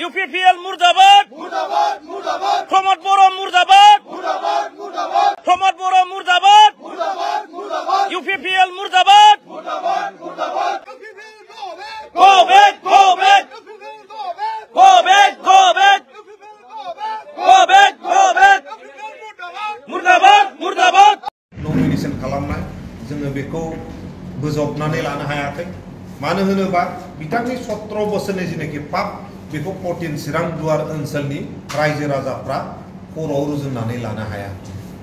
UPPL মুর্দাবাদ Pramod বড় মুর্দাবাদ প্রমোদ বড় মুর্দাবাদ UPPL মুর্দাবাদ Go back, go back, go back, go back, go back, go back. Murdabad, Murdabad. Nomination खालामनाय जोङो बेखौ बोजबनानै लानो हायाखै मानो होनोबा बिथांनि 17 बोसोरनि जेनाखि पाप बेखौ 14 चिरां दुवार ओनसोलनि रायजो राजाफ्रा खर'आव रुजुननानै लानो हाया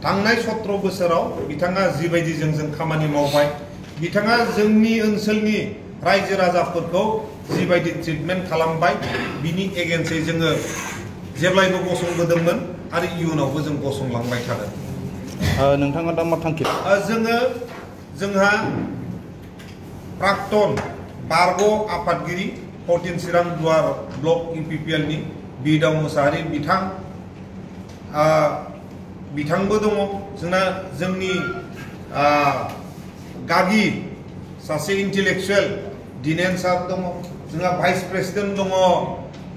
थांनाय 17 बोसोराव बिथाङा जिबायदि जों खामानि मावबाय बिथाङा जोंनि ओनसोलनि रायजो राजाफोरखौ जिबायदि ट्रिटमेन्ट खालामबाय बिनि एगेन्स्टै जोङो जेब्लायबो गसंबोदोंमोन आरो इयुनावबो जों गसंलांबाय थागोन नोंथाङा दा मा थांखि जोंहा प्राक्तन बारग' आफादगिरि 14 चिरां दुवार ब्लक इउपिपिएल नि बिदाव मुसाहारि बिथांबो दङ जोंनि गागि सासे इंटेलेक्चुअल दिनेन सार दङ जोंहा भाइस प्रेसिडेंट दङ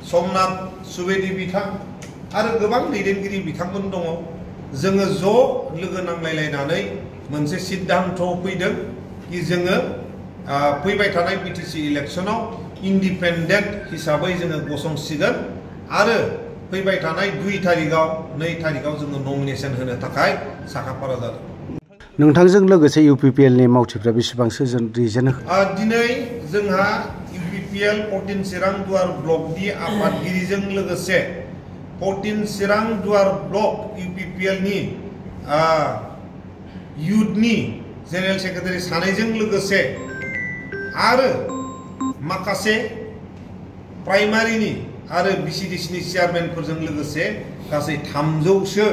सोमनाथ सुवेदी बिथां आरो गोबां दैदेनगिरि बिथांमोन दङ जोङो ज' लोगो नांलायलायनानै मोनसे सिद्धांत फैदों कि जोङो फैबाय थानाय बिटिसि इलेक्शनाव इंडिपेंडेंट हिसाबै जोङो गसंसिगोन आरो फैबाय थानाय 2 तारिखाव जोङो नमिनेशन होनो थाखाय साखाफारा जादों नोंथांजों लोगोसे इउपिपिएल नि मावथिफ्रा बेसेबांसो रिजन दिनै जोंहा इउपिपिएल 14 चिरां दुवार ब्लक नि आफादगिरिजों लोगोसे 14 चिरां दुवार ब्लक इउपिपिएल नि यूथ नि जेनेरेल सेक्रेटारि सानैजों लोगोसे आरो माखासे प्राइमारि नि आरो बीसीडीसी नि चेयारमैनफोरजों लोगोसे गासै 300 सो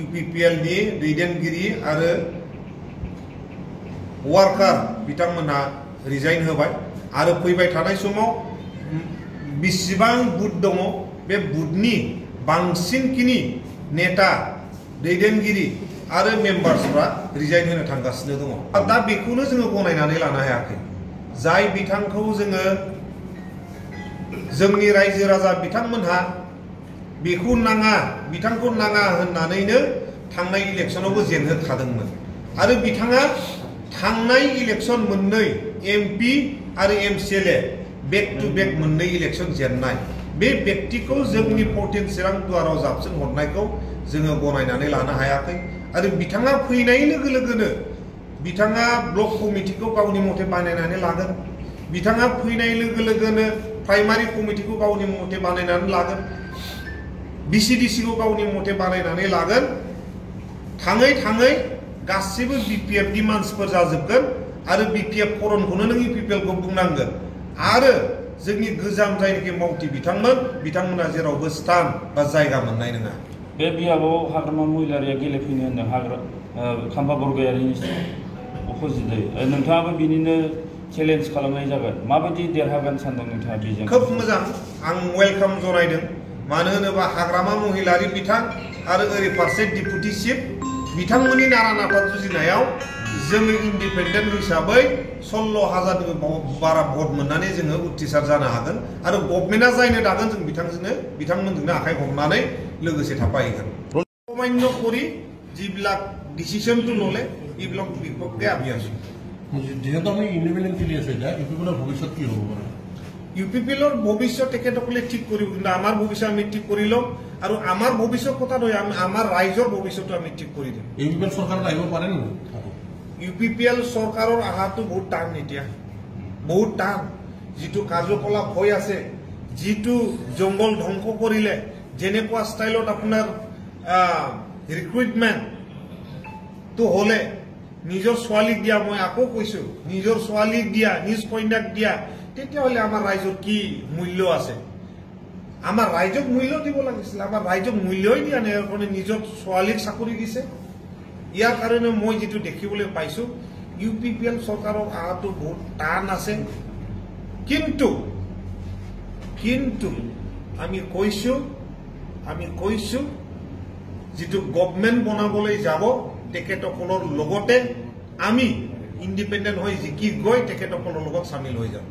इउपिपिएल नि दैदेनगिरि आरो वार्कार बिथांमोनहा रिजाइन होबाय आरो फैबाय थानाय समाव बिसिबां बुथ दङ बे बुथनि बांसिनखिनि नेता दैदेनगिरि आरो मेम्बार्सफ्रा रिजाइन होनो थांगासिनो दङ दा बेखौनो जोङो गनायनानै लानो हायाखै जाय बिथांखौ जोङो जोंनि रायजो राजा बिथांमोनहा बिथांखौ नाङा होननानैनो थांनाय इलेक्शनावबो जेनहोखादोंमोन आरो बिथाङा थांनाय इलेक्शन मोननै एमपि आरो एमसीएलए बेक टू बेक मोननै इलेक्शन जेननाय बे व्यक्तिखौ जोंनि 14 चिरां दुवाराव जाबसिन हरनायखौ जोङो गनायनानै लानो हायाखै आरो बिथाङा फैनाय लोगो लोगोनो बिथाङा ब्लक कमिटिखौ गावनि मथे बानायनानै लागोन बिथाङा फैनाय लोगो लोगोनो प्राइमारि कमिटिखौ गावनि मथे बानायनानै लागोन बीसीडीसी को गावनि मथे बानायनानै लागोन थाङै गासिबो बीपीएफ नि मानसिफोर जाजोबगोन आरो बीपीएफ फरनखौनो नों इउपिपिएल खौ बुंनांगोन आरो जोंनि गोजाम जायनाखि मावथि बिथांमोना जेरावबो स्थान बा जायगा मोननाय नङा बे बियाबाव हाग्रामा महिलारिया गेलेफैनो होनदों खाम्फा बरगयारिनि अपोजिटै नोंथाङाबो बिनिनो चेलेन्ज खालामनाय जागोन माबायदि देरहागोन सानदों नोंथाङा बेजों खोब मोजां आं वेलकाम जनायदों मानो होनोबा हाग्रामा महिलारि बिथां आरो ओरै फारसे डिपुटि चिफ बिथांमोननि नारा नाथा जुजिनायाव जोङो इंडिपेंडेंट हिसाबै 16,000 बारा भट मोननानै जोङो उथ्रिसार जानो हागोन आरो गभर्नमेन्टआ जायनो दागोन जों बिथांमोनजोंनो आखाइ हमनानै लोगोसे थाफाहैगोन सामान्य करि जिबिलाक डिसिजनটো ললে এইবিলাক বিপক্ষে আমি আছো যেহেতু আমি ইন্ডিপেন্ডেন্ট খেলি আছে এটা ইউপিপিএলৰ ভৱিষ্যত কি হ'ব পাৰে ইউপিপিএলৰ ভৱিষ্যত তেখেতসকলে ঠিক কৰিব কিন্তু আমাৰ ভৱিষ্যত আমি ঠিক কৰি লম আৰু আমাৰ ভৱিষ্যত কথা নহয় আমাৰ ৰাইজৰ ভৱিষ্যতটো আমি ঠিক কৰি দিম ইউপিপিএল চৰকাৰ আহিব পাৰে নেকি ইউপিপিএল চৰকাৰৰ আহাটো বহুত টান এতিয়া বহুত টান যিটো কাৰ্যকলাপ হৈ আছে যিটো জংগল ধ্বংস কৰিলে যেনেকুৱা ষ্টাইলত আপোনাৰ ৰিক্ৰুটমেন্ট তো হলে নিজৰ ছোৱালীক দিয়া মই আকৌ কৈছো নিজৰ ছোৱালীক দিয়া নিজ কন্যাক দিয়া তেতিয়াহলে আমাৰ ৰাইজৰ কি মূল্য আছে আমাৰ ৰাইজক মূল্য দিব লাগিছিল আমাৰ ৰাইজক মূল্যই দিয়া নাই কাৰণে নিজৰ ছোৱালীক চাকৰি দিছে ইয়াৰ কাৰণে মই যেটো দেখিবলৈ পাইছো ইউপিপিএল চৰকাৰৰ আহাটো বহুত টান আছে কিন্তু আমি কৈছো যেটো গভৰ্নমেন্ট বনাবলৈ যাব তেখেতসকলৰ লগতে আমি ইন্ডিপেন্ডেন্ট হৈ জিকি গৈ তেখেতসকলৰ লগত সামিল হৈ যাম